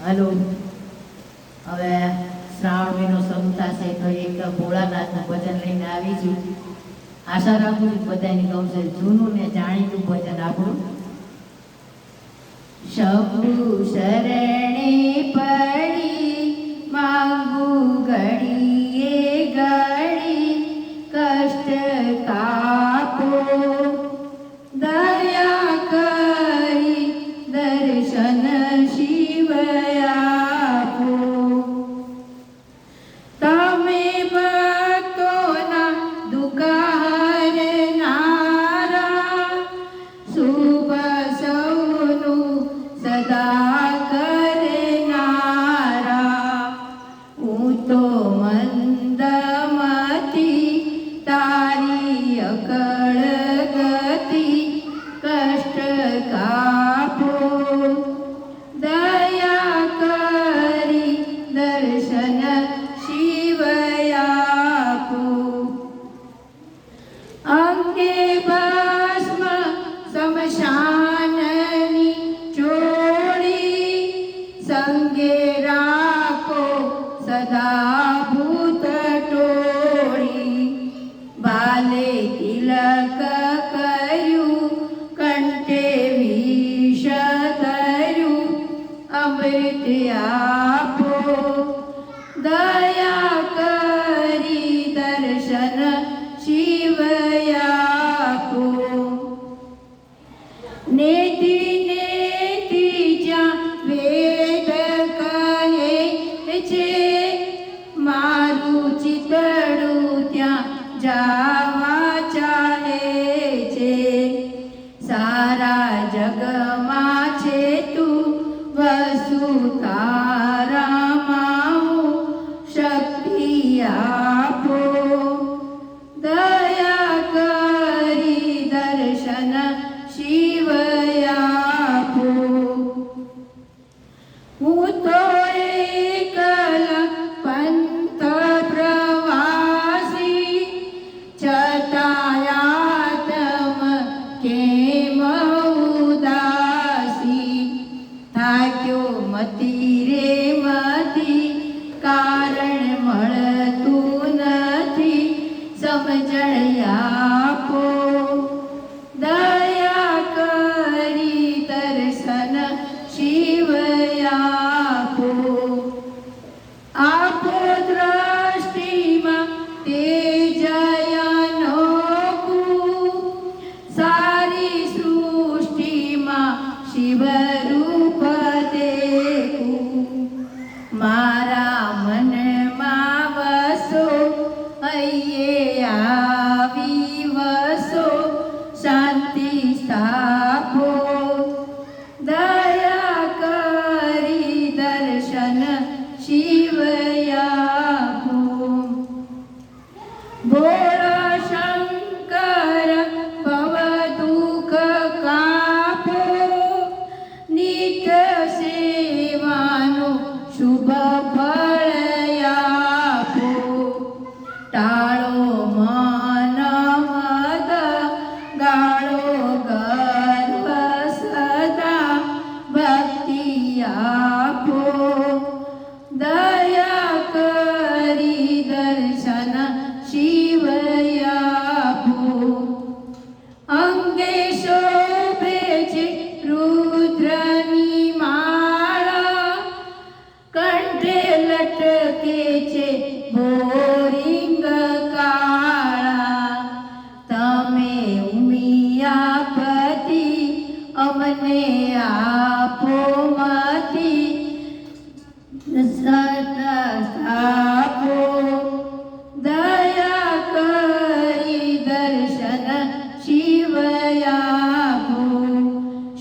Hello, હવે શ્રાવણ મહિનો શરૂ થશે તો એક ભોળાનાથનું ભજન લઈને આવી છું. આશા રાખું છું બધાની ગમશે. જૂનું ને જાણીતું ભજન આપણું. શંભુ શરણે પડી માંગુ ઘડીએ ઘડી કષ્ટ કાપો, દયા કરી દર્શન શિવ આપો. તમે ભક્તોના દુઃખ હરનારા, શુભ સૌનું સદા કરનારા. હું તો મંદમતી તારી અકળ ગતિ કષ્ટ કાપો, દયા કરી દર્શન શિવ આપો. અંગે ભસ્મ શમશાનની ચોળી, સંગે રાખો સદા ભૂત ટોળી. બાલે તિલક કર્યું કંઠે વિષ ધર્યું, અમૃત આપો, દયા કરી દર્શન શિવ આપો. નેતિ નેતિ જ્યાં વેદ કહે છે, મારું ચિતડું ત્યાં જાવા ચાહે છે. સારા જગમાં છે તું વસુ, તારામાં શક્તિ આપો, દયા કરી દર્શન શિવ આપો. હું તો એકલા પંથ પ્રવાસી, છતાયાતમ કેમ ઉદાસી. થાક્યો મતી રે મતી, કારણ મળતું નથી, સમજણ આપો, દયા કરી દર્શન શિવ આપો. આપો દ્રષ્ટિમાં તેજ અનોખું, સારી સૃષ્ટિમાં શિવ રૂપ દેખું. મારા મનમાં વસો, હૈયે આવી વસો, શાંતિ સ્થાપો, દયા કરી દર્શન શિવ આપો. ભોળા શંકર ભવ દુઃખ કાપો, નિત્ય સેવાનો શુભ ફળ આપો. ટાળો મન મદ, ગાળો ગર્વ સદા, ભક્તિ આપો, દયા કરી દર્શન શિવ આપો. અંગે શોભે છે રુદ્રની માળા, કંઠે લટકે છે બોરિંગ કાળા. તમે ઉમિયાપતિ અમને આપો મતી, આપો, દયા કરી દર્શન શિવ આપો.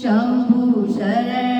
શંભુ શરણ